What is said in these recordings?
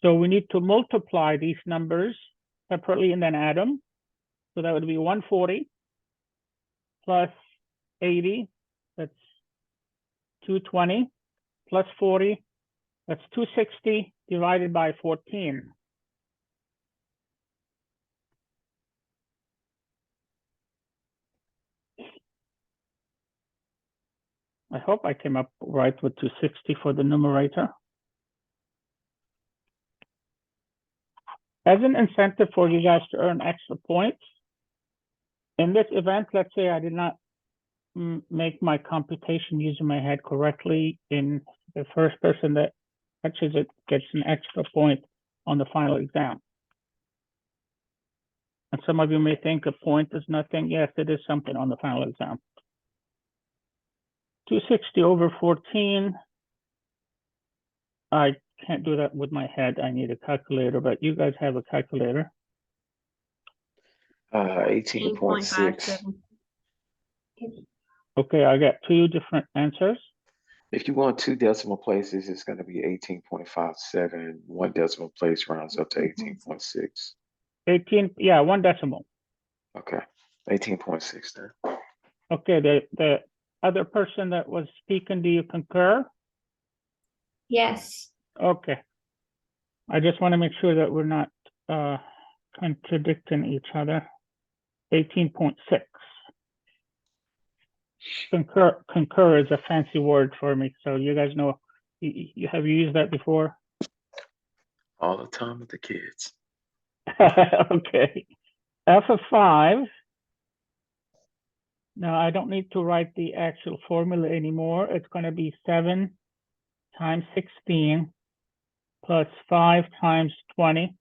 So we need to multiply these numbers separately and then add them. So that would be 140 plus 80, that's 220, plus 40, that's 260 divided by 14. I hope I came up right with 260 for the numerator. As an incentive for you guys to earn extra points, in this event, let's say I did not make my computation using my head correctly, in the first person that catches it gets an extra point on the final exam. And some of you may think a point is nothing. Yes, it is something on the final exam. 260 over 14. I can't do that with my head. I need a calculator, but you guys have a calculator. 18.6. Okay, I got two different answers. If you want 2 decimal places, it's going to be 18.57. 1 decimal place rounds up to 18.6. 18, yeah, 1 decimal. Okay, 18.6 then. Okay, the other person that was speaking, do you concur? Yes. Okay. I just want to make sure that we're not contradicting each other. 18.6. Concur is a fancy word for me, so you guys know. You have used that before? All the time with the kids. Okay. F of 5. Now I don't need to write the actual formula anymore. It's going to be 7 times 16 plus 5 times 20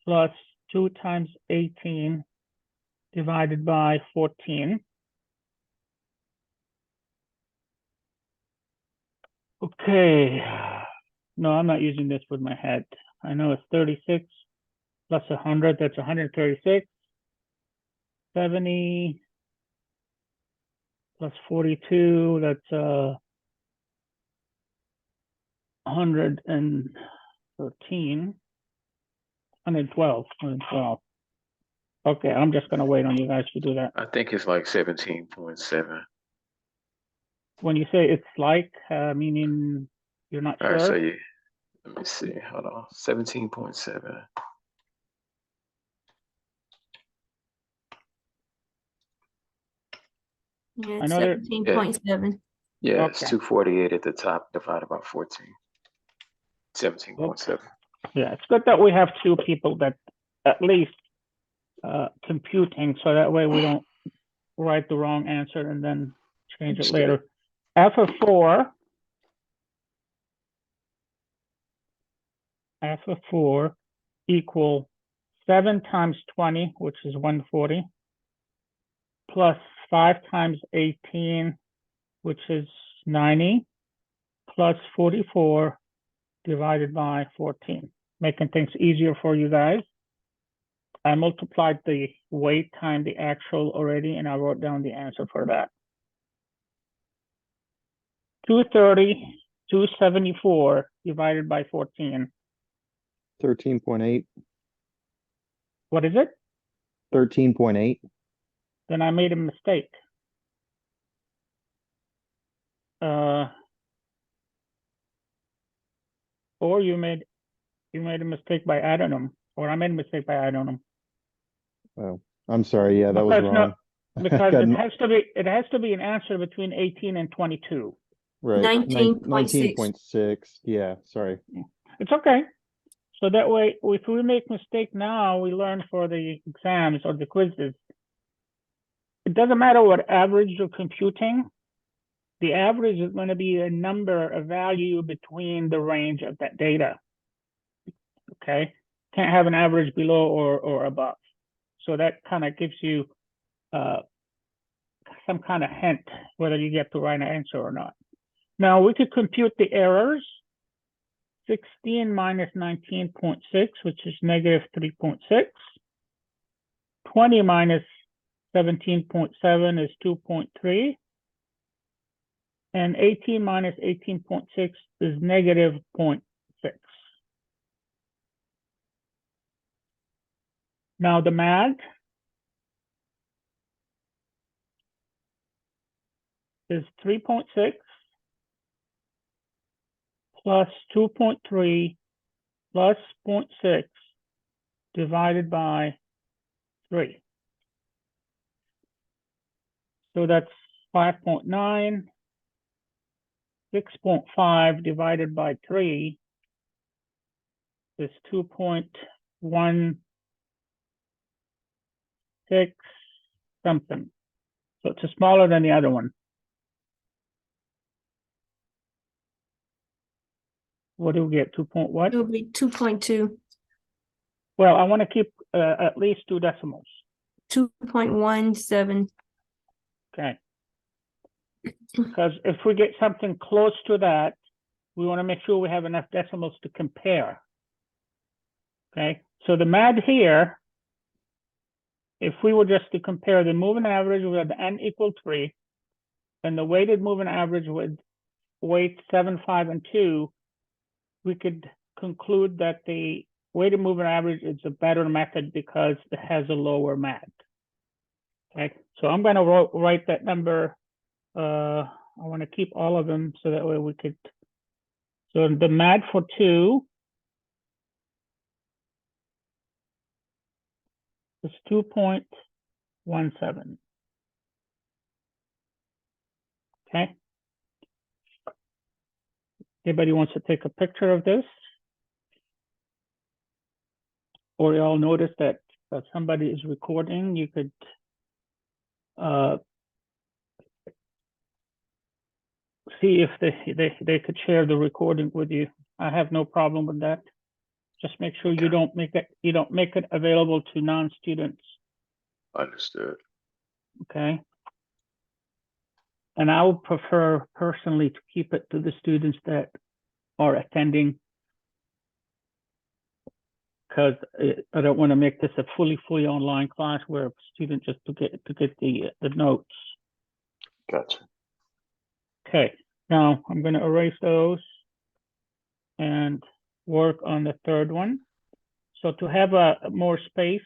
plus 2 times 18 divided by 14. Okay. No, I'm not using this with my head. I know it's 36 plus 100, that's 136. 70 plus 42, that's 113. 112. Okay, I'm just gonna wait on you guys to do that. I think it's like 17.7. When you say it's like, meaning you're not All sure? right, so let me see. Hold on. 17.7. Yeah, I know there- 17.7. Yeah, Okay. it's 248 at the top divided by 14. 17.7. Yeah, it's good that we have two people that at least computing, so that way we don't write the wrong answer and then change it later. F of 4. F of 4 equal 7 times 20, which is 140, plus 5 times 18, which is 90, plus 44 divided by 14. Making things easier for you guys. I multiplied the weight times the actual already, and I wrote down the answer for that. 230, 274 divided by 14. 13.8. What is it? 13.8. Then I made a mistake. Or you made a mistake by adding them, or I made a mistake by adding them. Oh, I'm sorry. Yeah, that was Because wrong. because it has to be an answer between 18 and 22. Right. 19.6. 19.6. Yeah, sorry. It's okay. So that way, if we make mistake now, we learn for the exams or the quizzes. It doesn't matter what average you're computing. The average is going to be a number, a value between the range of that data. Okay, can't have an average below or above. So that kind of gives you some kind of hint whether you get the right answer or not. Now we could compute the errors. 16 minus 19.6, which is negative 3.6. 20 minus 17.7 is 2.3. And 18 minus 18.6 is negative 0.6. Now the MAD is 3.6 plus 2.3 plus 0.6 divided by 3. So that's 5.9. 6.5 divided by 3 is 2.16 something. So it's smaller than the other one. What do we get? 2 point what? It'll be 2.2, Well, I want to keep at least 2 decimals. 2.17. Okay. Because if we get something close to that, we want to make sure we have enough decimals to compare. Okay. So the MAD here, if we were just to compare the moving average with n equal 3 and the weighted moving average with weight 7, 5, and 2, we could conclude that the weighted moving average is a better method because it has a lower MAD. Okay, so I'm going to write that number. I want to keep all of them so that way we could. So the MAD for 2 is 2.17. Okay. Anybody wants to take a picture of this? Or you all notice that somebody is recording, you could see if they could share the recording with you. I have no problem with that. Just make sure you don't make it available to non-students. Understood. Okay. And I would prefer personally to keep it to the students that are attending, because I don't want to make this a fully online class where a student just to get the notes. Gotcha. Okay, now I'm going to erase those and work on the third one. So to have a more space,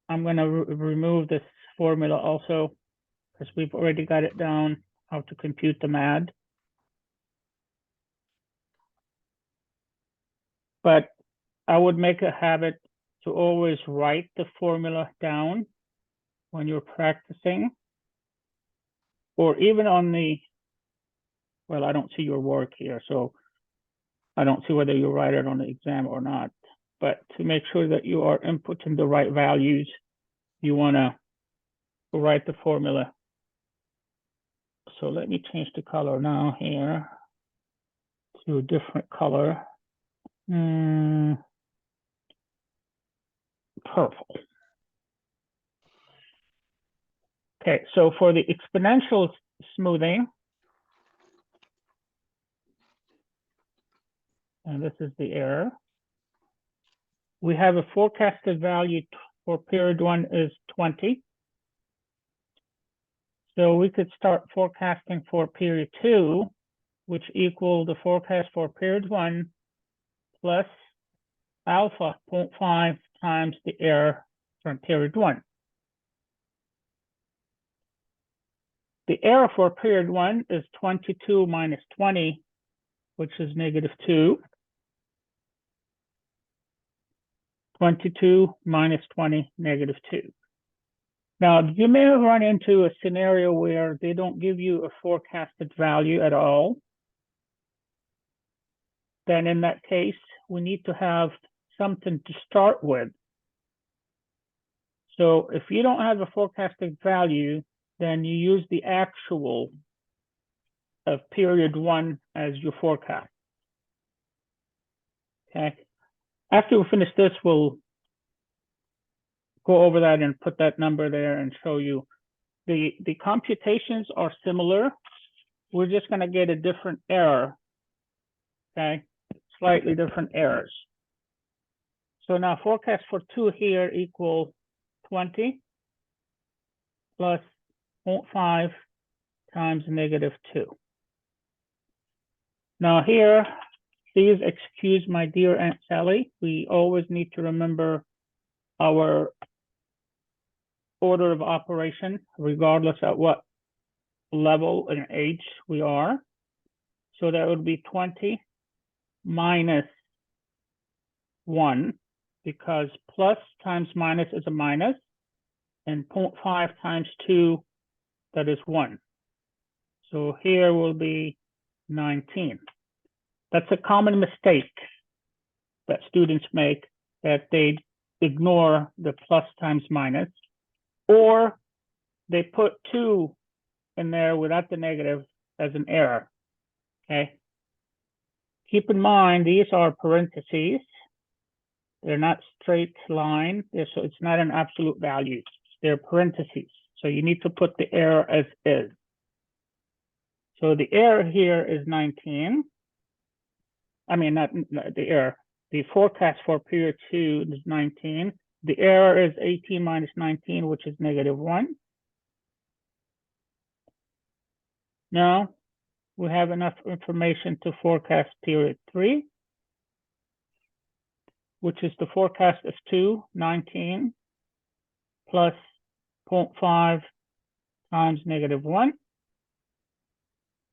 I'm going to remove this formula also, because we've already got it down how to compute the MAD. But I would make a habit to always write the formula down when you're practicing, or even on the, well, I don't see your work here, so I don't see whether you write it on the exam or not. But to make sure that you are inputting the right values, you want to write the formula. So let me change the color now here to a different color. Purple. Okay, so for the exponential smoothing, and this is the error, we have a forecasted value for period 1 is 20. So we could start forecasting for period 2, which equal the forecast for period 1 plus alpha 0.5 times the error from period 1. The error for period 1 is 22 minus 20, which is -2. 22 minus 20, -2. Now, you may have run into a scenario where they don't give you a forecasted value at all. Then in that case, we need to have something to start with. So if you don't have a forecasted value, then you use the actual of period 1 as your forecast. Okay. After we finish this, we'll go over that and put that number there and show you. The computations are similar. We're just going to get a different error. Okay. Slightly different errors. So now forecast for 2 here equal 20 plus 0.5 times -2. Now here, please excuse my dear Aunt Sally. We always need to remember our order of operation, regardless at what level and age we are. So that would be 20 minus 1, because plus times minus is a minus, and 0.5 times 2, that is 1. So here will be 19. That's a common mistake that students make, that they ignore the plus times minus, or they put 2 in there without the negative as an error, okay? Keep in mind, these are parentheses. They're not straight line, so it's not an absolute value. They're parentheses, so you need to put the error as is. So the error here is 19. I mean, not the error. The forecast for period 2 is 19. The error is 18 minus 19, which is -1. Now, we have enough information to forecast period 3, which is the forecast of 2, 19, plus 0.5 times -1,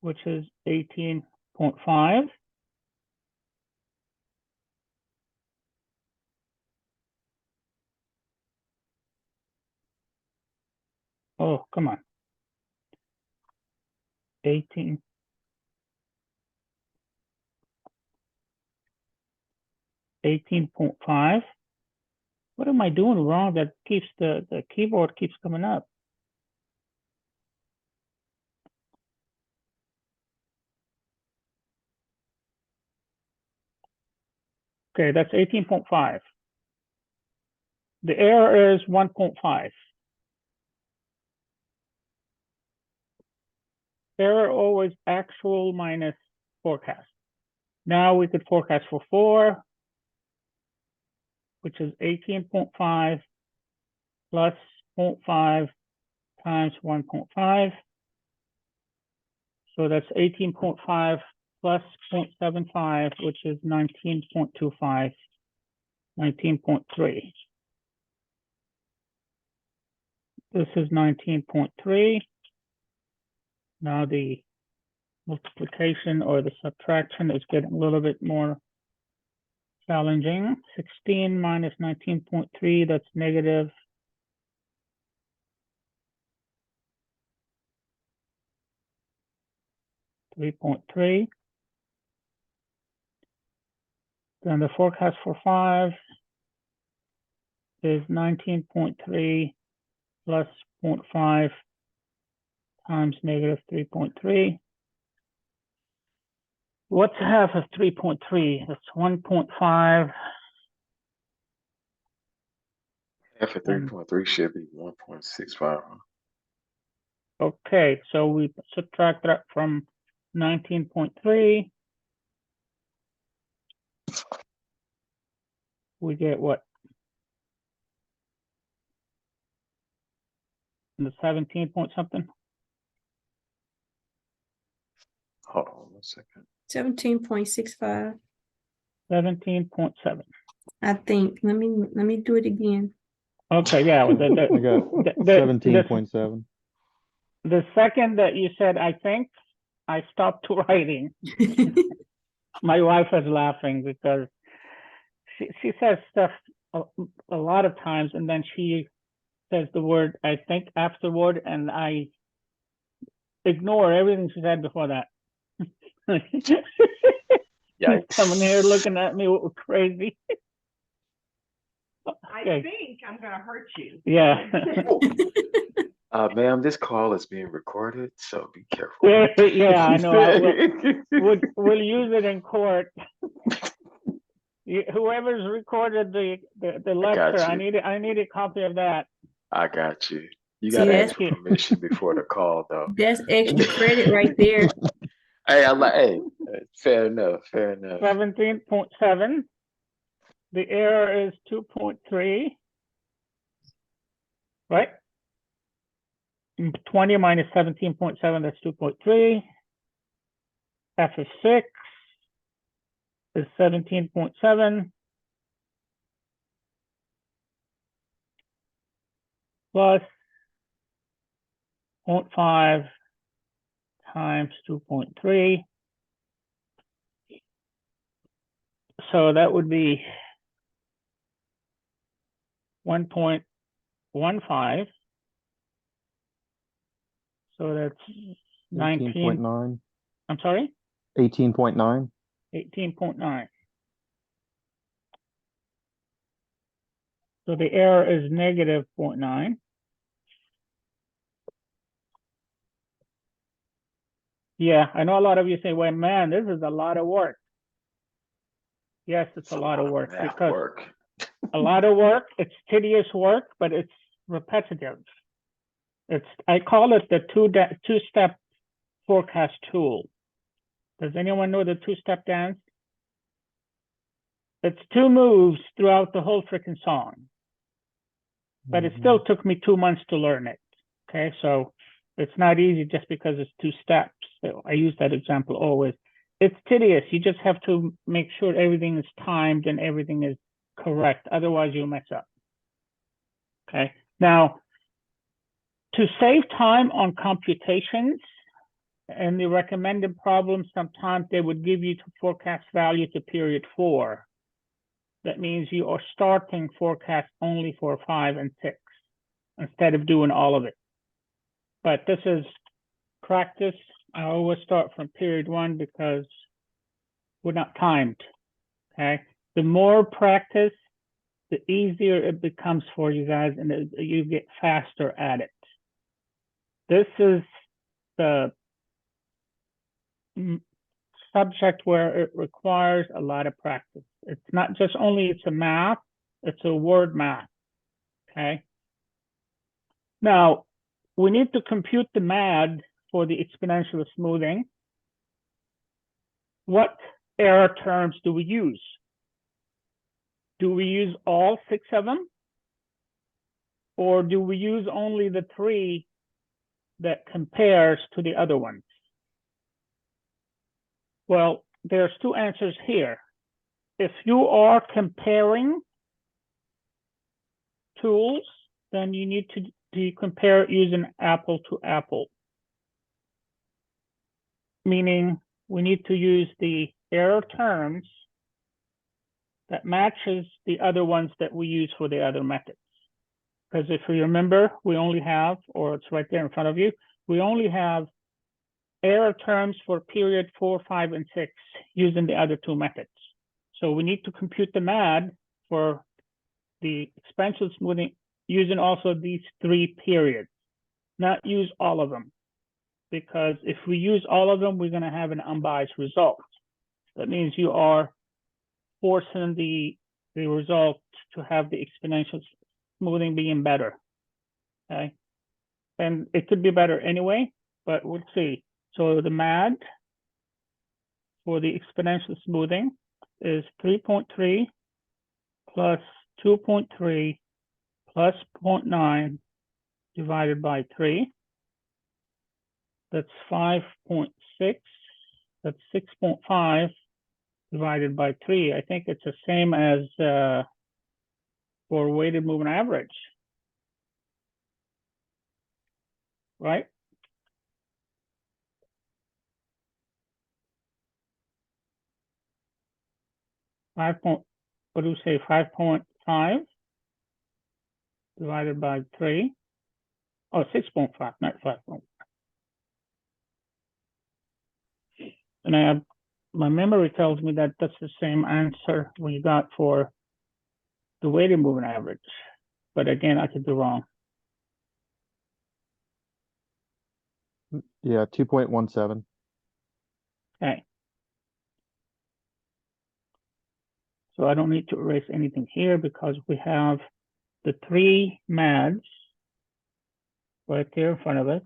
which is 18.5. Oh, come on. 18.5. What am I doing wrong that keeps the keyboard keeps coming up? Okay, that's 18.5. The error is 1.5. Error always actual minus forecast. Now we could forecast for 4, which is 18.5 plus 0.5 times 1.5. So that's 18.5 plus 0.75, which is 19.25, 19.3. This is 19.3. Now the multiplication or the subtraction is getting a little bit more challenging. 16 minus 19.3, that's negative 3.3. Then the forecast for 5 is 19.3 plus 0.5 times negative 3.3. What's half of 3.3? That's 1.5. Half of 3.3 should be 1.65. Okay, so we subtract that from 19.3. We get what? The 17 point something? Hold on 1 second. 17.65. 17.7. I think. Let me do it again. Okay, yeah. I got 17.7. The second that you said, I think, I stopped writing. My wife was laughing because she says stuff a lot of times, and then she says the word I think afterward, and I ignore everything she said before that. Yikes. Coming here looking at me crazy. I Okay. think I'm gonna hurt you. Yeah. Ma'am, this call is being recorded, so be careful. Yeah, I know. We'll use it in court. Whoever's recorded the lecture, I need a copy of that. I got you. You gotta Yes. ask for permission before the call, though. That's extra credit right there. Hey, fair enough, fair enough. 17.7. The error is 2.3. Right? 20 minus 17.7, that's 2.3. F of 6 is 17.7. plus 0.5 times 2.3. So that would be 1.15. So that's 19. 18.9. I'm sorry? 18.9. 18.9. So the error is negative 0.9. Yeah, I know a lot of you say, well, man, this is a lot of work. Yes, it's a lot of work math because work. a lot of work, it's tedious work, but it's repetitive. I call it the two-step forecast tool. Does anyone know the two-step dance? It's 2 moves throughout the whole freaking song, but it still took me 2 months to learn it. Okay, so it's not easy just because it's 2 steps. So I use that example always. It's tedious. You just have to make sure everything is timed and everything is correct. Otherwise, you'll mess up. Okay, now to save time on computations and the recommended problems, sometimes they would give you to forecast value to period 4. That means you are starting forecast only for 5 and 6 instead of doing all of it. But this is practice. I always start from period 1 because we're not timed. Okay. The more practice, the easier it becomes for you guys, and you get faster at it. This is the subject where it requires a lot of practice. It's not just only it's a math, it's a word math. Okay. Now, we need to compute the MAD for the exponential smoothing. What error terms do we use? Do we use all 6 of them? Or do we use only the 3 that compares to the other ones? Well, there's 2 answers here. If you are comparing tools, then you need to compare it using apple to apple. Meaning we need to use the error terms that matches the other ones that we use for the other methods. Because if you remember, we only have, or it's right there in front of you, we only have error terms for period 4, 5, and 6 using the other 2 methods. So we need to compute the MAD for the exponential smoothing using also these 3 periods, not use all of them. Because if we use all of them, we're going to have an unbiased result. That means you are forcing the result to have the exponential smoothing being better. Okay. And it could be better anyway, but we'll see. So the MAD for the exponential smoothing is 3.3 plus 2.3 plus 0.9 divided by 3. That's 5.6. That's 6.5 divided by 3. I think it's the same as for weighted moving average, right? What do you say? 5.5 divided by 3. Oh, 6.5, not 5.5. And my memory tells me that that's the same answer we got for the weighted moving average. But again, I could be wrong. Yeah, 2.17. Okay. So I don't need to erase anything here because we have the 3 MADs right there in front of us.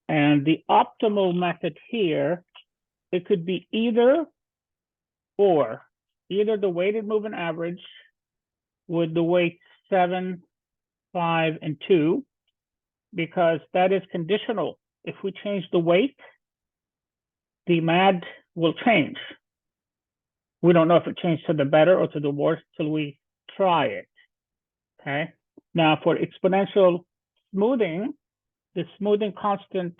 And the optimal method here, it could be either or, either the weighted moving average with the weight 7, 5, and 2, because that is conditional. If we change the weight, the MAD will change. We don't know if it changed to the better or to the worse till we try it. Okay. Now for exponential smoothing, the smoothing constant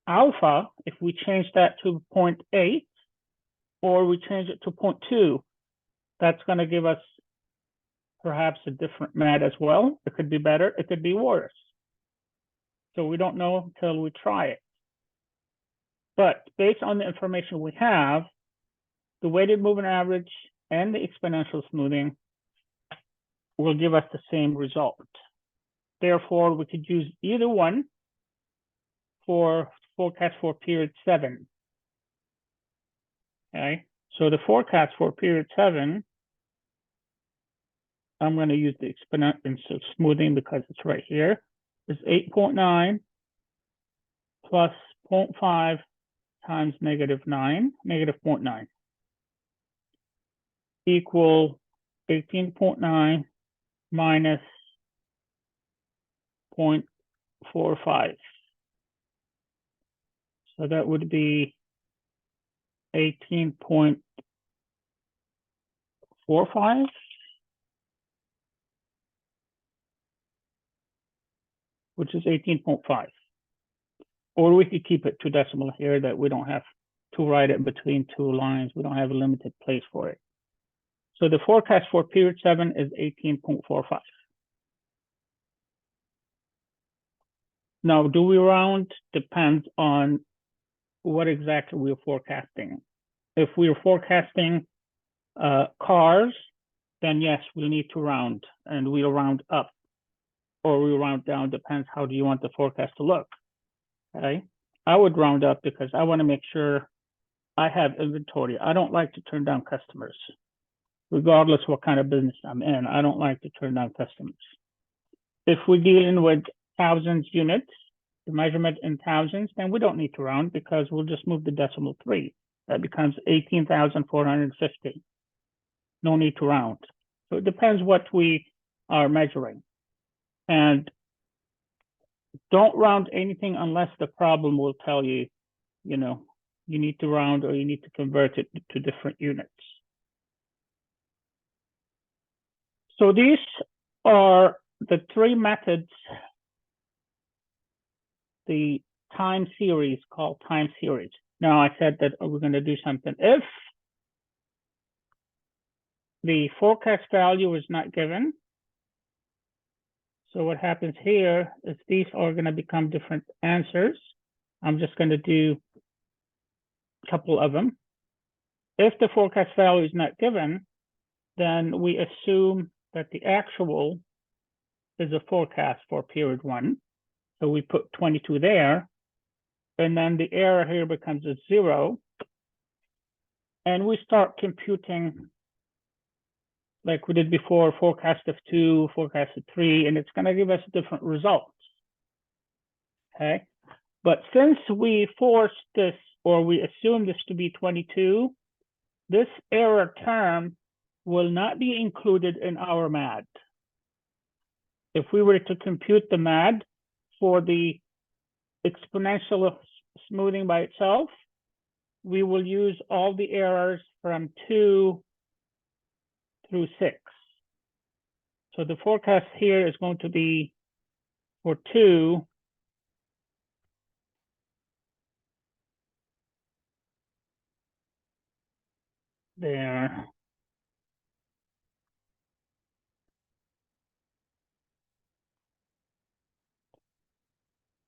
alpha, if we change that to 0.8 or we change it to 0.2, that's going to give us perhaps a different MAD as well. It could be better, it could be worse. So we don't know until we try it. But based on the information we have, the weighted moving average and the exponential smoothing will give us the same result. Therefore, we could use either one for forecast for period 7. Okay, so the forecast for period 7, I'm going to use the exponential smoothing because it's right here, is 8.9 plus 0.5 times -9, -0.9, equal 18.9 minus 0.45. So that would be 18.45. Which is 18.5. Or we could keep it 2 decimal here that we don't have to write it between 2 lines. We don't have a limited place for it. So the forecast for period 7 is 18.45. Now, do we round? Depends on what exactly we're forecasting. If we're forecasting cars, then yes, we'll need to round, and we'll round up or we round down, depends how do you want the forecast to look. Okay, I would round up because I want to make sure I have inventory. I don't like to turn down customers, regardless what kind of business I'm in. I don't like to turn down customers. If we're dealing with thousands units, the measurement in thousands, then we don't need to round because we'll just move the decimal 3. That becomes 18,450. No need to round. So it depends what we are measuring. And don't round anything unless the problem will tell you, you know, you need to round or you need to convert it to different units. So these are the 3 methods, the time series, called time series. Now I said that we're going to do something. If the forecast value is not given, so what happens here is these are going to become different answers. I'm just going to do a couple of them. If the forecast value is not given, then we assume that the actual is a forecast for period 1. So we put 22 there, and then the error here becomes a 0. And we start computing like we did before, forecast of 2, forecast of 3, and it's going to give us different results. Okay, but since we forced this, or we assume this to be 22, this error term will not be included in our MAD. If we were to compute the MAD for the exponential smoothing by itself, we will use all the errors from 2 through 6. So the forecast here is going to be for 2, there.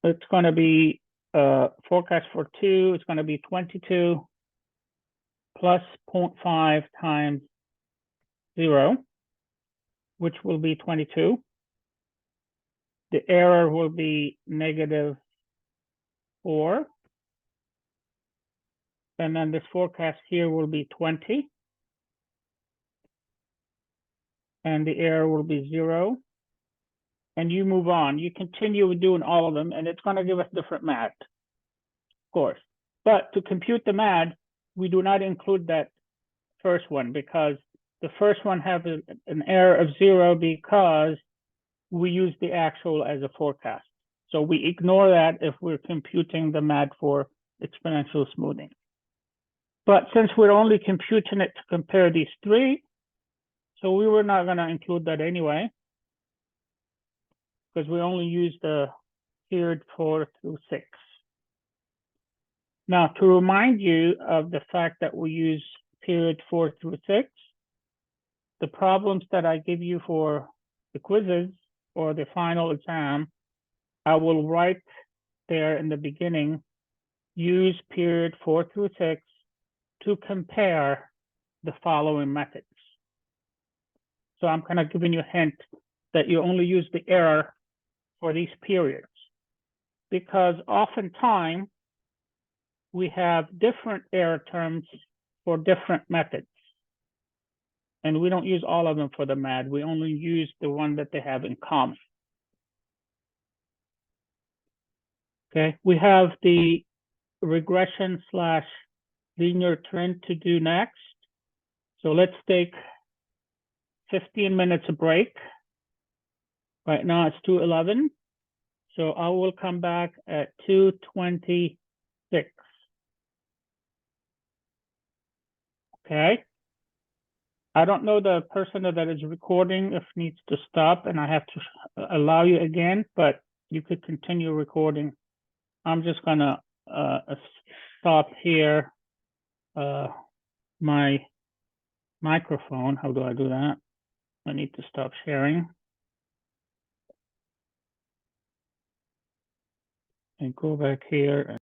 It's going to be forecast for 2, it's going to be 22 plus 0.5 times 0, which will be 22. The error will be -4. And then this forecast here will be 20. And the error will be 0. And you move on. You continue doing all of them, and it's going to give us different MAD, of course. But to compute the MAD, we do not include that first one because the first one has an error of 0 because we use the actual as a forecast. So we ignore that if we're computing the MAD for exponential smoothing. But since we're only computing it to compare these 3, so we were not going to include that anyway. because we only use the period 4 through 6. Now, to remind you of the fact that we use period 4 through 6, the problems that I give you for the quizzes or the final exam, I will write there in the beginning, use period 4 through 6 to compare the following methods. So I'm kind of giving you a hint that you only use the error for these periods, because oftentimes we have different error terms for different methods. And we don't use all of them for the MAD. We only use the one that they have in common. Okay, we have the regression / linear trend to do next. So let's take 15 minutes break. Right now it's 2:11. So I will come back at 2:26. Okay. I don't know the person that is recording if needs to stop and I have to allow you again, but you could continue recording. I'm just gonna stop here my microphone. How do I do that? I need to stop sharing and go back here.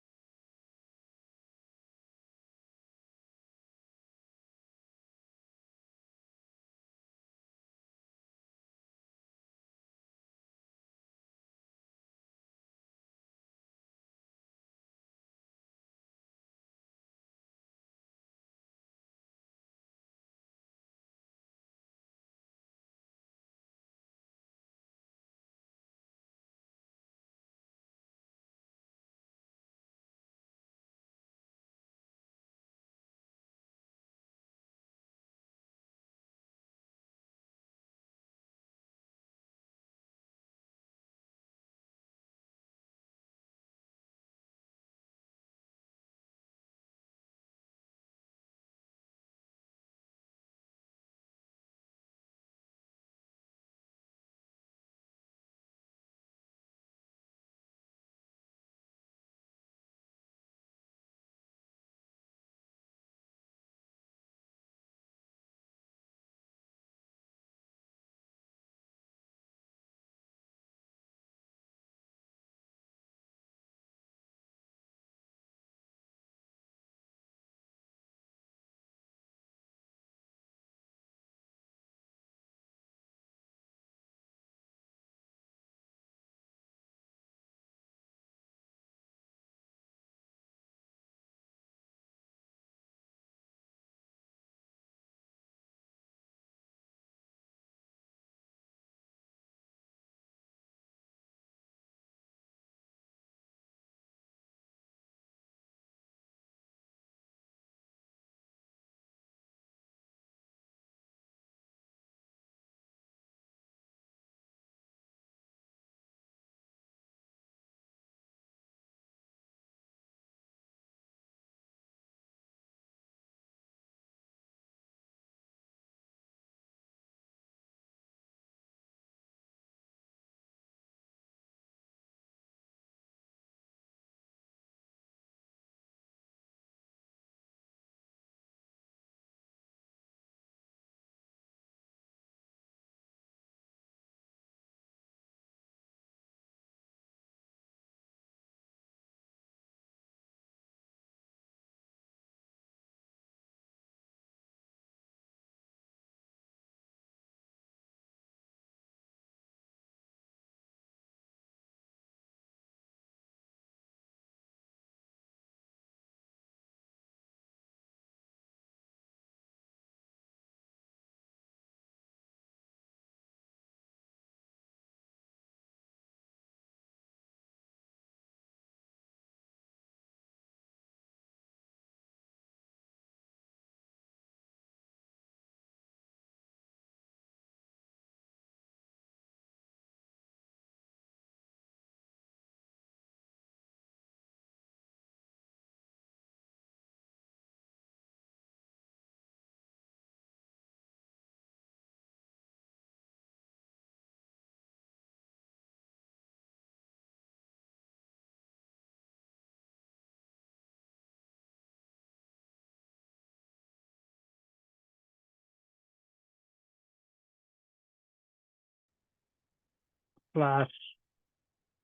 slash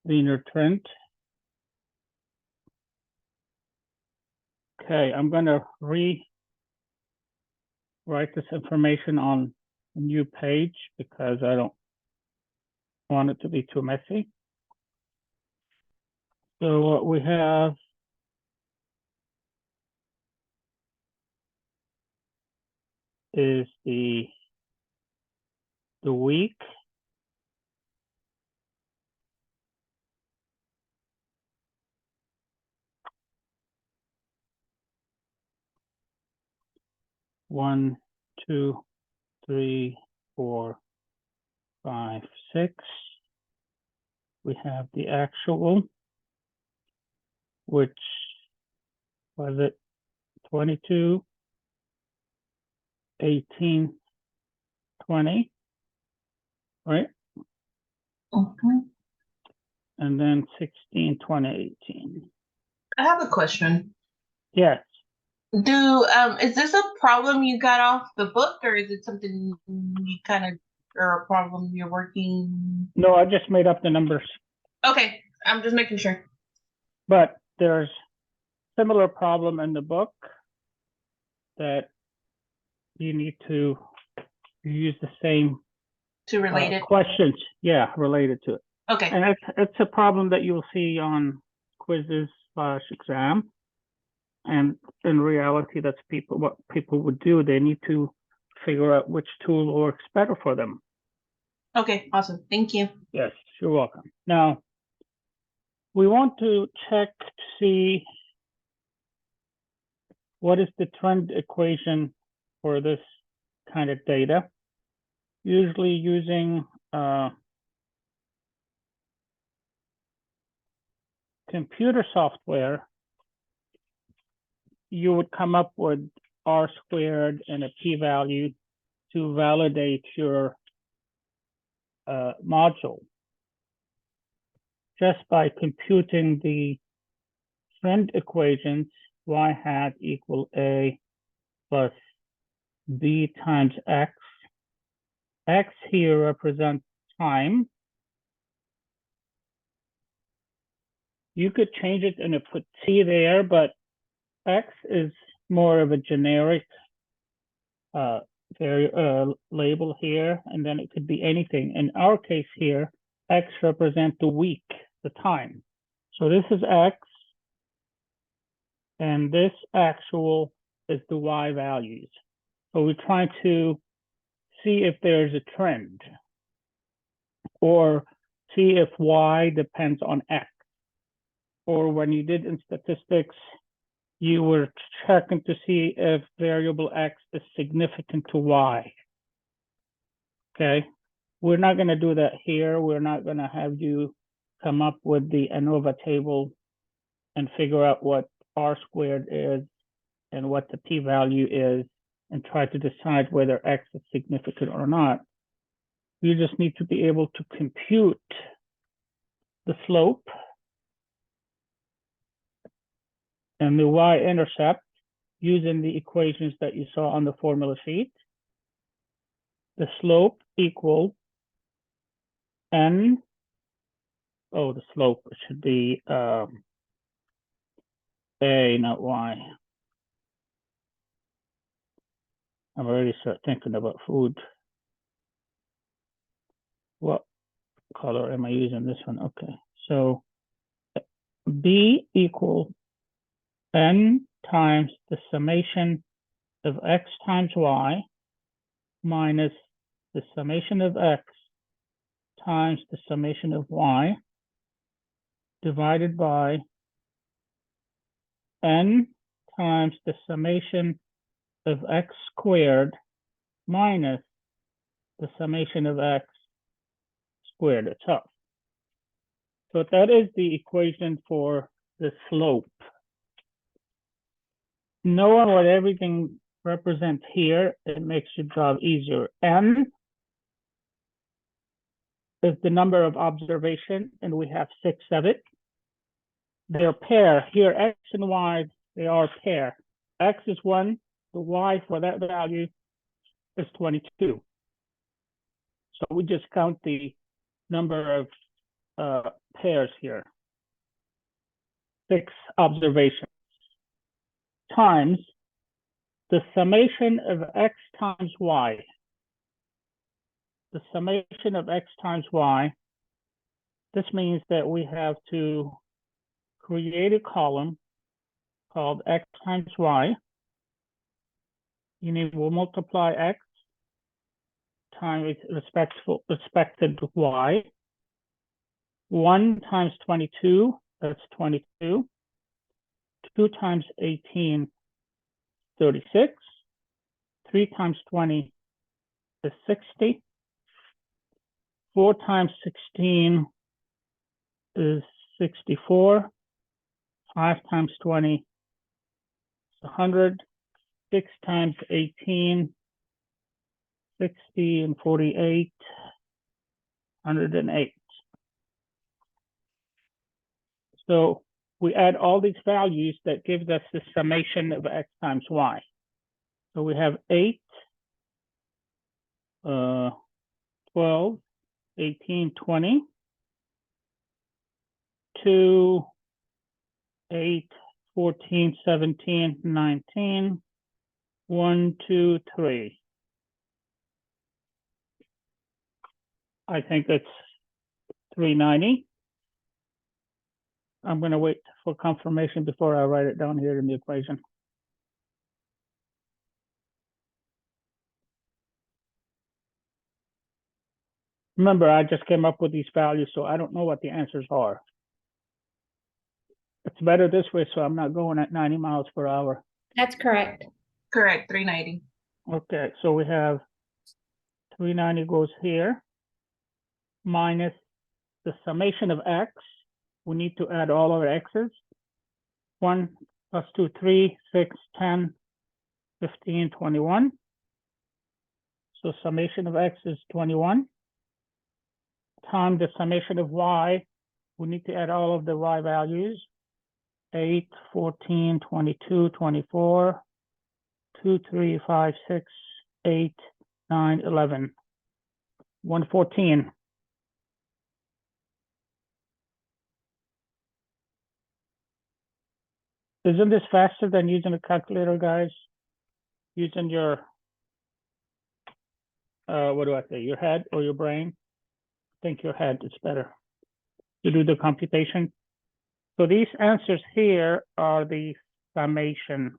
linear trend. Okay, I'm gonna rewrite this information on a new page because I don't want it to be too messy. So what we have is the week. One, two, three, 4, 5, 6. We have the actual, which was it 22, 18, 20, right? And then 16, 20, 18. I have a question. Yes. Is this a problem you got off the book, or is it something you kind of, or a problem you're working? No, I just made up the numbers, Okay, I'm just making sure. but there's similar problem in the book that you need to use the same To relate it. questions, yeah, related to it. Okay. And it's a problem that you'll see on quizzes / exam. And in reality, that's what people would do. They need to figure out which tool works better for them. Okay, awesome. Thank you. Yes, you're welcome. Now, we want to check to see what is the trend equation for this kind of data. Usually using computer software, you would come up with R squared and a p-value to validate your module. Just by computing the trend equations, y hat equal a plus b times x. X here represents time. You could change it and put t there, but x is more of a generic label here, and then it could be anything. In our case here, x represents the week, the time. So this is x, and this actual is the y values. So we're trying to see if there's a trend, or see if y depends on x. Or when you did in statistics, you were checking to see if variable x is significant to y. Okay, we're not going to do that here. We're not going to have you come up with the ANOVA table and figure out what R squared is and what the p-value is and try to decide whether x is significant or not. You just need to be able to compute the slope and the y-intercept using the equations that you saw on the formula sheet. The slope equal n, the slope should be a, not y. I'm already start thinking about food. What color am I using? This one, okay. So b equal n times the summation of x times y minus the summation of x times the summation of y divided by n times the summation of x squared minus the summation of x squared itself. So that is the equation for the slope. Knowing what everything represents here, it makes your job easier. N is the number of observation, and we have 6 of it. They're pair. Here, x and y, they are pair. X is 1, the y for that value is 22. So we just count the number of pairs here. 6 observations times the summation of x times y. The summation of x times y, this means that we have to create a column called x times y. We'll multiply x times respected y. 1 times 22, that's 22. 2 times 18, 36. 3 times 20 is 60. 4 times 16 is 64. 5 times 20 is 100. 6 times 18, 60 and 48, 108. So we add all these values that gives us the summation of x times y. So we have 8, 12, 18, 20, 2, 8, 14, 17, 19, 1, 2, 3. I think it's 390. I'm going to wait for confirmation before I write it down here in the equation. Remember, I just came up with these values, so I don't know what the answers are. It's better this way, so I'm not going at 90 miles per hour. That's correct. Correct, 390. Okay, so we have 390 goes here, minus the summation of x. We need to add all our x's. 1 plus 2, 3, 6, 10, 15, 21. So summation of x is 21. Times the summation of y, we need to add all of the y values. 8, 14, 22, 24, 2, 3, 5, 6, 8, 9, 11, 114. Isn't this faster than using a calculator, guys? Using your, what do I say, your head or your brain? I think your head is better to do the computation. So these answers here are the summation.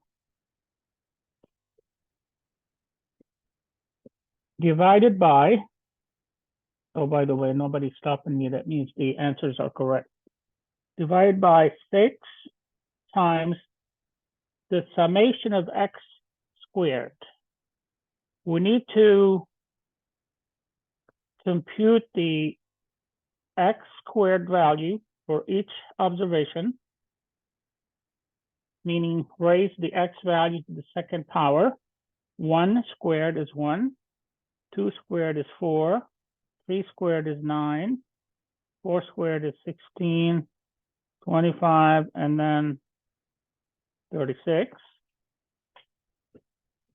Divided by, oh, by the way, nobody's stopping me. That means the answers are correct. Divided by 6 times the summation of x squared. We need to compute the x squared value for each observation, meaning raise the x value to the second power. 1 squared is 1, 2 squared is 4, 3 squared is 9, 4 squared is 16, 25, and then 36.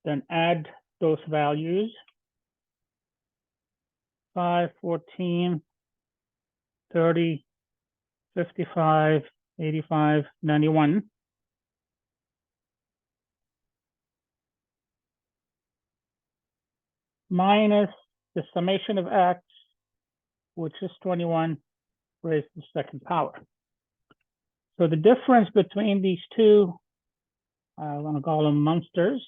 Then add those values. 5, 14, 30, 55, 85, 91. Minus the summation of x, which is 21, raised to the second power. So the difference between these two, I want to call them monsters.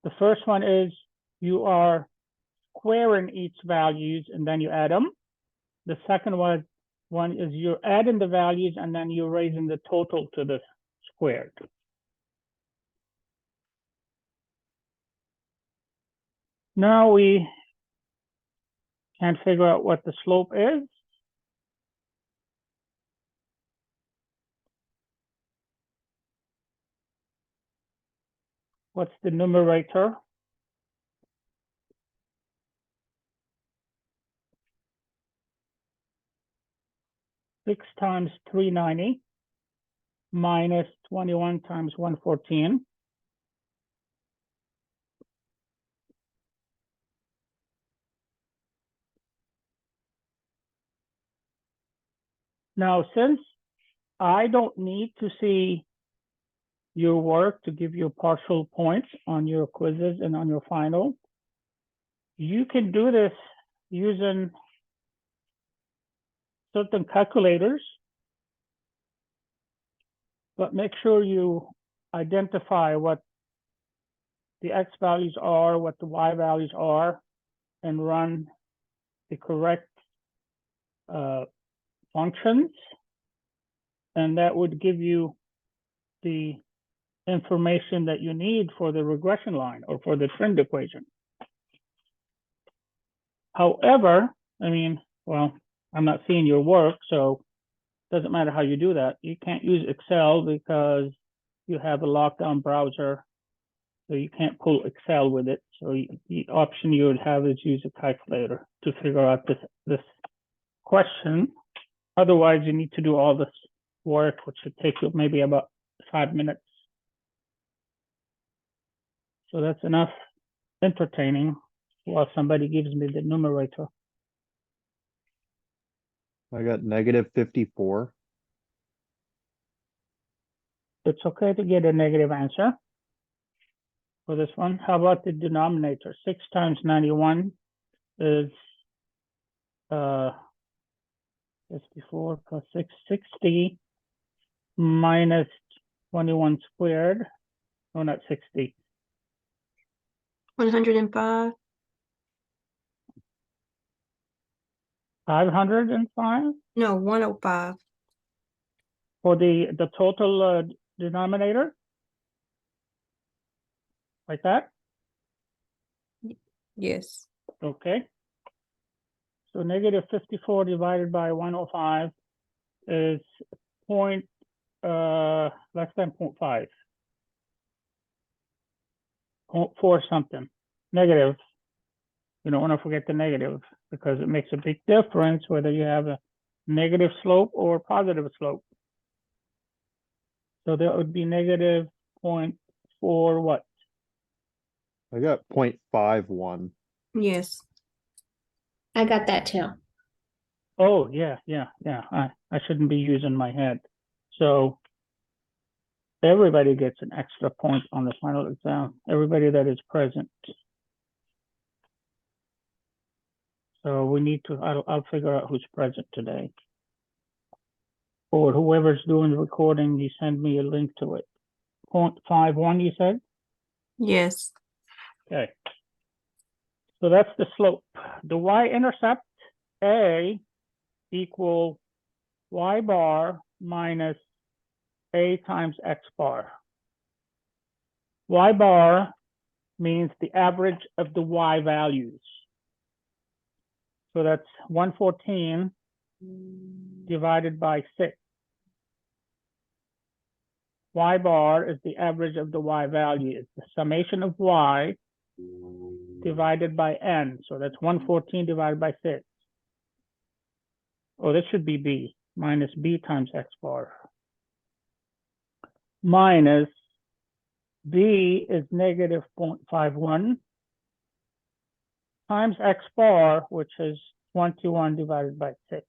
The first one is you are squaring each values and then you add them. The second one is you're adding the values and then you're raising the total to the squared. Now we can figure out what the slope is. What's the numerator? Six times 390 minus 21 times 114. Now, since I don't need to see your work to give you partial points on your quizzes and on your final, you can do this using certain calculators, but make sure you identify what the X values are, what the Y values are, and run the correct functions. And that would give you the information that you need for the regression line or for the trend equation. However, I mean, well, I'm not seeing your work, so it doesn't matter how you do that. You can't use Excel because you have a lockdown browser, so you can't pull Excel with it. So the option you would have is use a calculator to figure out this question. Otherwise, you need to do all this work, which should take you maybe about 5 minutes. So that's enough entertaining while somebody gives me the numerator. I got -54. It's okay to get a negative answer for this one. How about the denominator? 6 times 91 is 54 plus 6, 60 minus 21 squared. No, not 60. 105. 505 No, 105. for the total denominator, like that. Yes. Okay. So -54 divided by 105 is less than 0.5. 0.4 something. Negative. You don't want to forget the negative because it makes a big difference whether you have a negative slope or positive slope. So that would be -0.4 what? I got 0.51. Yes. I got that too. Oh, yeah. I shouldn't be using my head. So everybody gets an extra point on the final exam, everybody that is present. So we need to, I'll figure out who's present today. Or whoever's doing the recording, you send me a link to it. 0.51, you said? Yes. Okay. So that's the slope. The y-intercept, A equal y bar minus A times x bar. Y bar means the average of the y values. So that's 114 divided by 6. Y bar is the average of the y value. It's the summation of y divided by n. So that's 114 divided by 6. Oh, this should be b, minus b times x bar. Minus b is negative 0.51 times x bar, which is 21 divided by 6.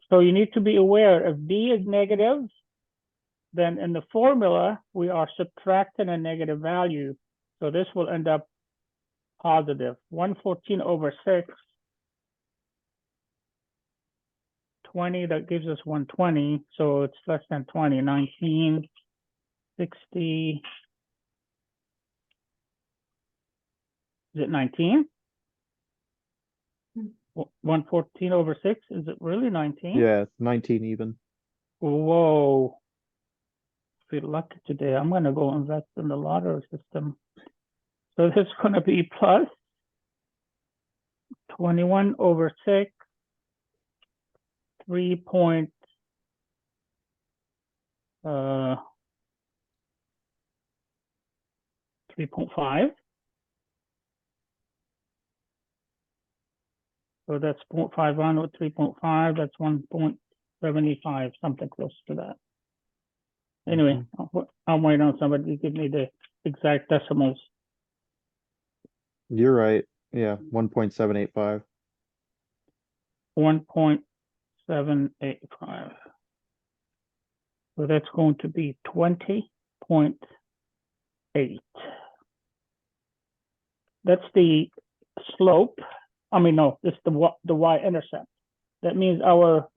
So you need to be aware if b is negative, then in the formula, we are subtracting a negative value. So this will end up positive. 114 over 6, 20, that gives us 120. So it's less than 20, 19, 60. Is it 19? 114 over 6, is it really 19? Yeah, 19 even. Whoa. Feel lucky today. I'm going to go invest in the lottery system. So this is going to be plus 21 over 6, 3.5. So that's 0.51 with 3.5. That's 1.75, something close to that. Anyway, I'll wait on somebody to give me the exact decimals. You're right. Yeah, 1.785. 1.785. So that's going to be 20.8. That's the slope. I mean, no, it's the y-intercept. That means our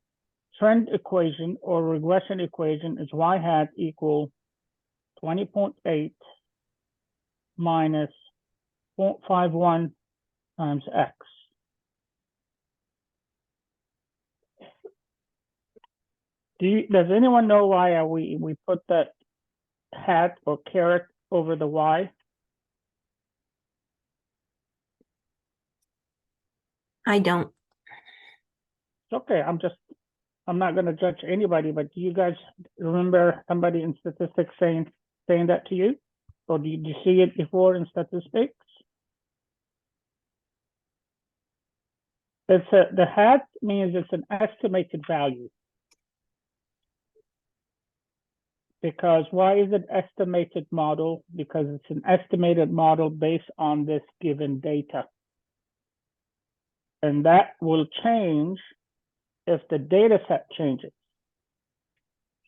trend equation or regression equation is y hat equal 20.8 minus 0.51 times x. Does anyone know why we put that hat or caret over the y? I don't. It's okay. I'm not going to judge anybody, but do you guys remember somebody in statistics saying that to you? Or did you see it before in statistics? The hat means it's an estimated value. Because why is it estimated model? Because it's an estimated model based on this given data. And that will change if the data set changes.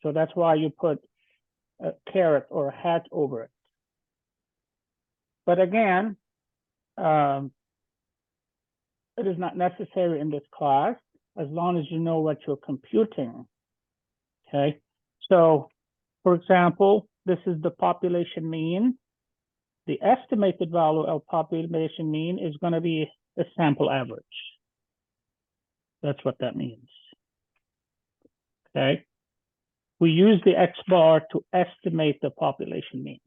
So that's why you put a caret or a hat over it. But again, it is not necessary in this class as long as you know what you're computing. Okay, so for example, this is the population mean. The estimated value of population mean is going to be a sample average. That's what that means. Okay, we use the X bar to estimate the population mean.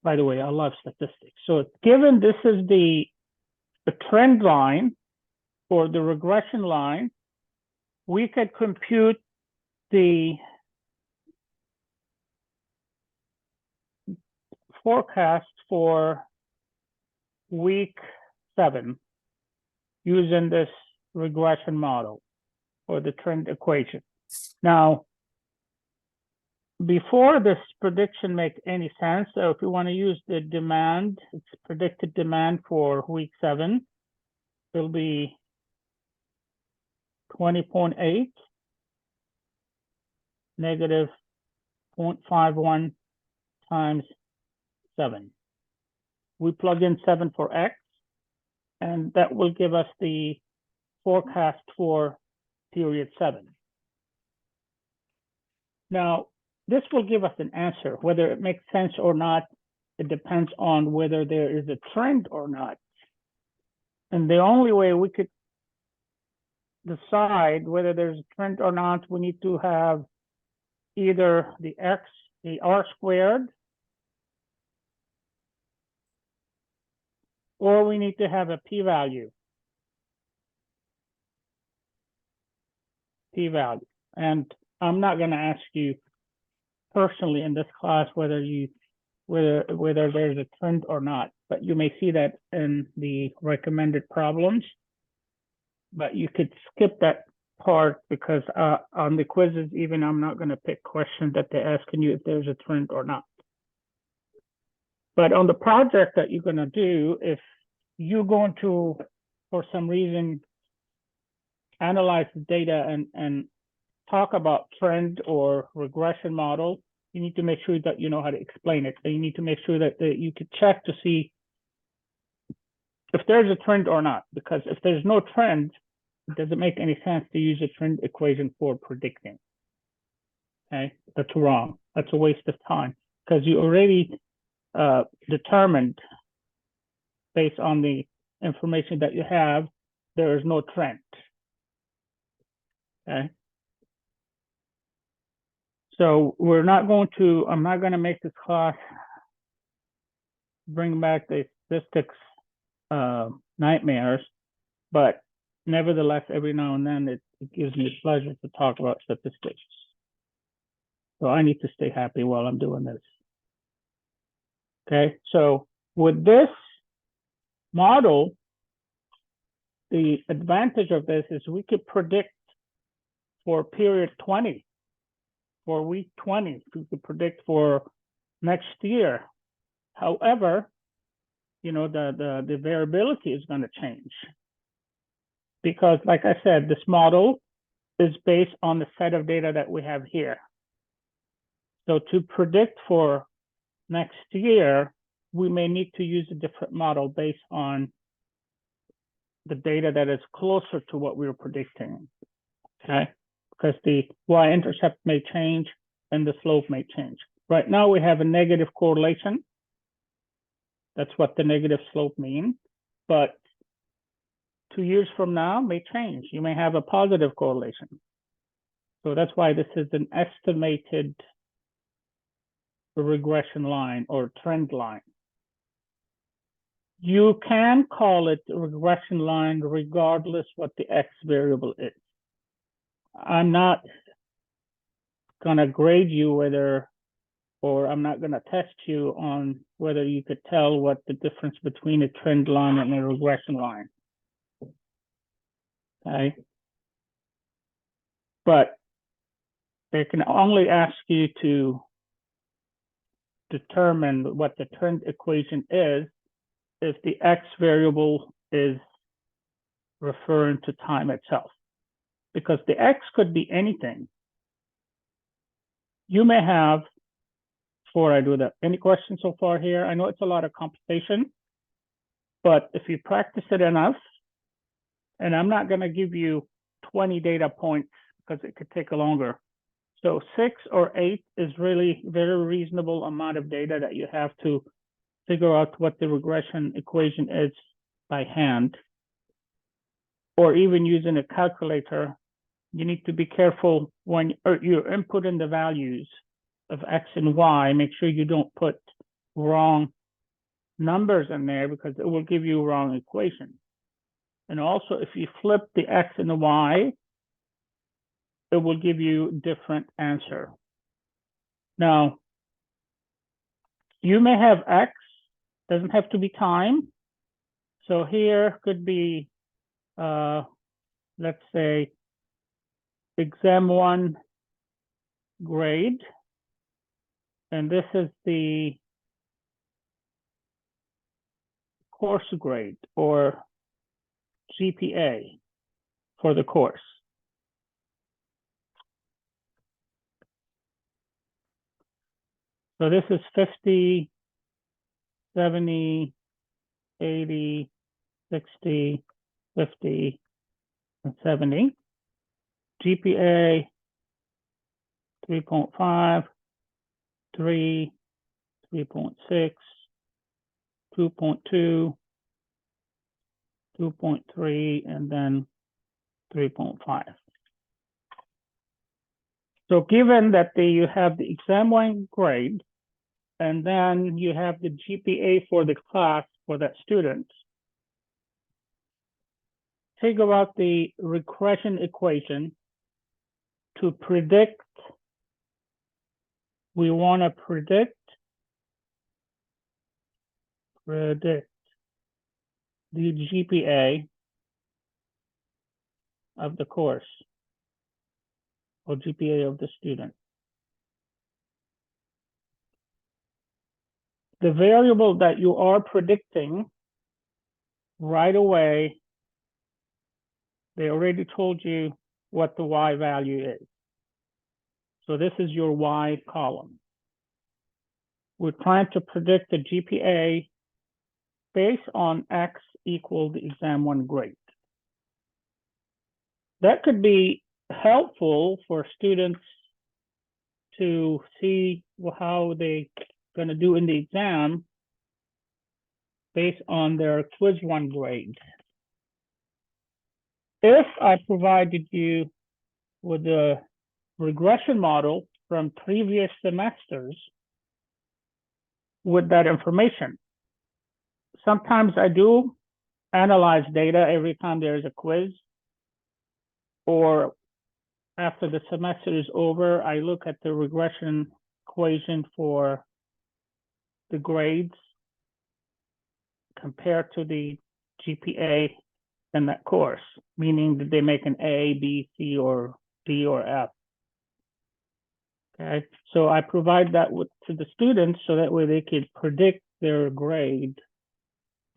By the way, I love statistics. So given this is the trend line or the regression line, we could compute the forecast for week 7 using this regression model or the trend equation. Now, before this prediction make any sense, so if you want to use the demand, it's predicted demand for week 7, it'll be 20.8 negative 0.51 times 7. We plug in 7 for X, and that will give us the forecast for period 7. Now, this will give us an answer. Whether it makes sense or not, it depends on whether there is a trend or not. And the only way we could decide whether there's a trend or not, we need to have either the X, the R squared, or we need to have a p-value. P-value. And I'm not going to ask you personally in this class whether there's a trend or not, but you may see that in the recommended problems. But you could skip that part because on the quizzes, even I'm not going to pick questions that they're asking you if there's a trend or not. But on the project that you're going to do, if you're going to, for some reason, analyze the data and talk about trend or regression model, you need to make sure that you know how to explain it. And you need to make sure that you could check to see if there's a trend or not. Because if there's no trend, it doesn't make any sense to use a trend equation for predicting. Okay, that's wrong. That's a waste of time because you already determined based on the information that you have, there is no trend. Okay. So I'm not going to make this class bring back the statistics nightmares, but nevertheless, every now and then it gives me pleasure to talk about statistics. So I need to stay happy while I'm doing this. Okay, so with this model, the advantage of this is we could predict for period 20, for week 20, we could predict for next year. However, the variability is going to change. Because like I said, this model is based on the set of data that we have here. So to predict for next year, we may need to use a different model based on the data that is closer to what we were predicting, okay? Because the y-intercept may change and the slope may change. Right now we have a negative correlation. That's what the negative slope means. But 2 years from now may change. You may have a positive correlation. So that's why this is an estimated regression line or trend line. You can call it a regression line regardless what the X variable is. I'm not gonna grade you or I'm not gonna test you on whether you could tell what the difference between a trend line and a regression line. Okay. But they can only ask you to determine what the trend equation is if the X variable is referring to time itself. Because the X could be anything. You may have, before I do that, any questions so far here? I know it's a lot of computation, but if you practice it enough, and I'm not going to give you 20 data points because it could take longer. So 6 or 8 is really very reasonable amount of data that you have to figure out what the regression equation is by hand, or even using a calculator. You need to be careful when you're inputting the values of X and Y. Make sure you don't put wrong numbers in there because it will give you a wrong equation. And also, if you flip the X and the Y, it will give you a different answer. Now, you may have X, doesn't have to be time. So here could be, let's say, exam 1 grade. And this is the course grade or GPA for the course. So this is 50, 70, 80, 60, 50, and 70. GPA 3.5, 3, 3.6, 2.2, 2.3, and then 3.5. So given that you have the exam 1 grade, and then you have the GPA for the class for that student, figure out the regression equation to predict. We want to predict the GPA of the course or GPA of the student. The variable that you are predicting right away, they already told you what the Y value is. So this is your Y column. We're trying to predict the GPA based on X equal the exam 1 grade. That could be helpful for students to see how they're going to do in the exam based on their quiz 1 grade. If I provided you with a regression model from previous semesters with that information, sometimes I do analyze data every time there's a quiz, or after the semester is over, I look at the regression equation for the grades compared to the GPA in that course, meaning that they make an A, B, C, or D, or F. Okay, so I provide that to the students so that way they can predict their grade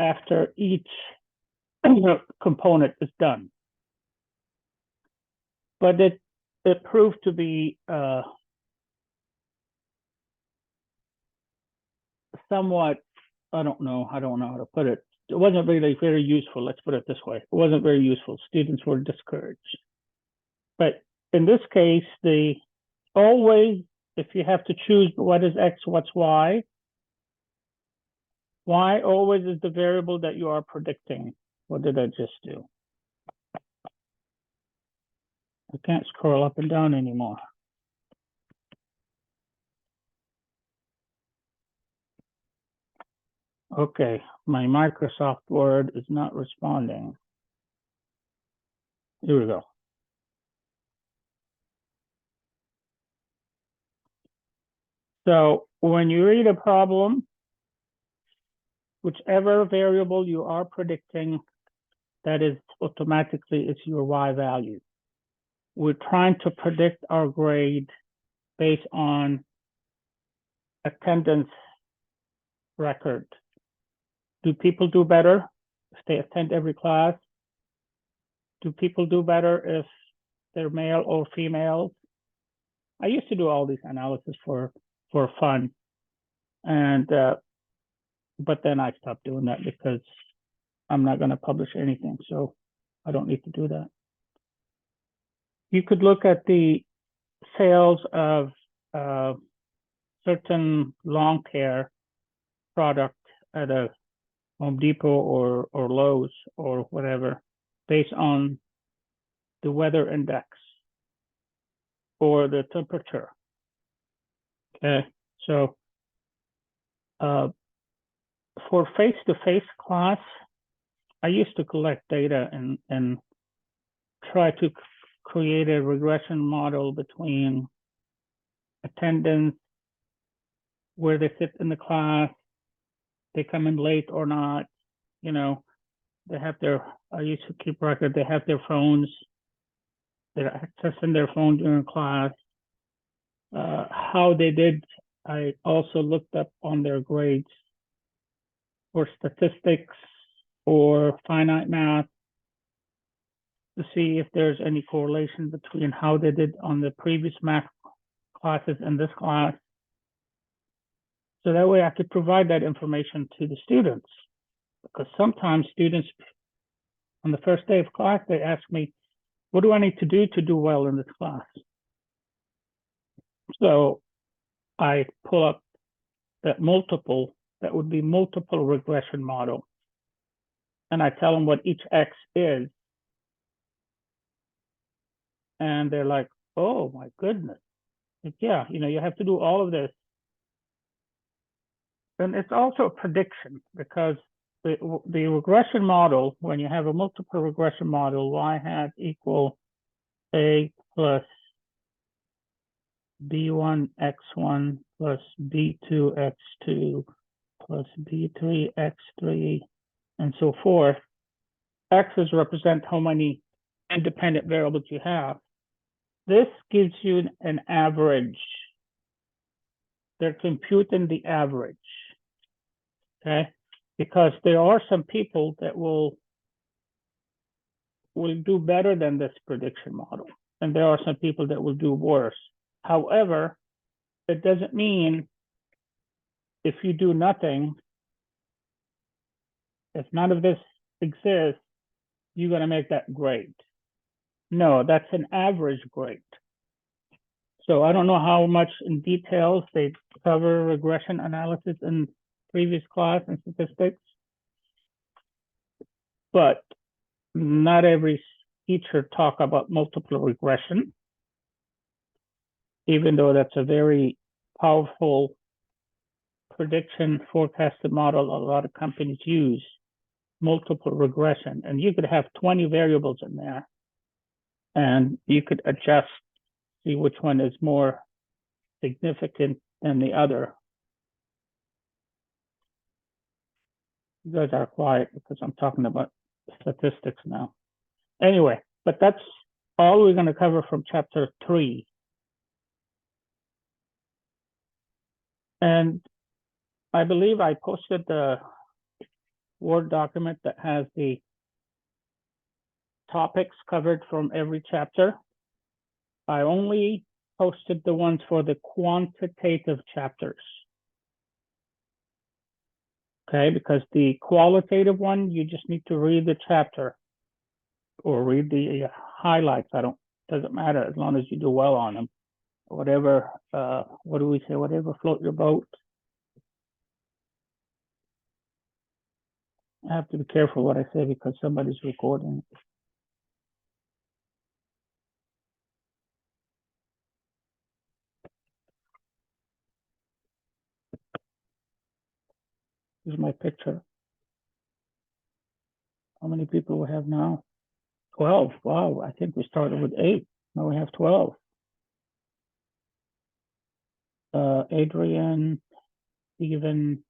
after each component is done. But it proved to be somewhat, I don't know how to put it. It wasn't really very useful. Let's put it this way. It wasn't very useful. Students were discouraged. But in this case, always, if you have to choose what is X, what's Y always is the variable that you are predicting. What did I just do? I can't scroll up and down anymore. Okay, my Microsoft Word is not responding. Here we go. So when you read a problem, whichever variable you are predicting, that is automatically is your Y value. We're trying to predict our grade based on attendance record. Do people do better if they attend every class? Do people do better if they're male or female? I used to do all these analysis for fun, and but then I stopped doing that because I'm not going to publish anything, so I don't need to do that. You could look at the sales of certain lawn care product at a Home Depot or Lowe's or whatever, based on the weather index or the temperature. Okay, so for face-to-face class, I used to collect data and try to create a regression model between attendance, where they sit in the class, they come in late or not, you know, they have I used to keep record, they have their phones, they're accessing their phone during class, how they did. I also looked up on their grades for statistics or finite math to see if there's any correlation between how they did on the previous math classes and this class. So that way I could provide that information to the students, because sometimes students on the first day of class, they ask me, what do I need to do well in this class? So I pull up that would be multiple regression model. And I tell them what each X is. And they're like, oh my goodness. Like, yeah, you have to do all of this. And it's also a prediction, because the regression model, when you have a multiple regression model, Y hat equal A plus B1 X1 plus B2 X2 plus B3 X3 and so forth. X's represent how many independent variables you have. This gives you an average. They're computing the average, okay? Because there are some people that will do better than this prediction model, and there are some people that will do worse. However, it doesn't mean if you do nothing, if none of this exists, you're going to make that grade. No, that's an average grade. So I don't know how much in details they cover regression analysis in previous class and statistics, but not every teacher talk about multiple regression, even though that's a very powerful prediction forecasted model a lot of companies use, multiple regression. And you could have 20 variables in there, and you could adjust, see which one is more significant than the other. You guys are quiet because I'm talking about statistics now. Anyway, but that's all we're going to cover from chapter 3. And I believe I posted the Word document that has the topics covered from every chapter. I only posted the ones for the quantitative chapters. Okay, because the qualitative one, you just need to read the chapter or read the highlights. Doesn't matter as long as you do well on them. Whatever, what do we say? Whatever float your boat. I have to be careful what I say because somebody's recording. Here's my picture. How many people we have now? 12. Wow, I think we started with 8. Now we have 12. Adrian, Stephen,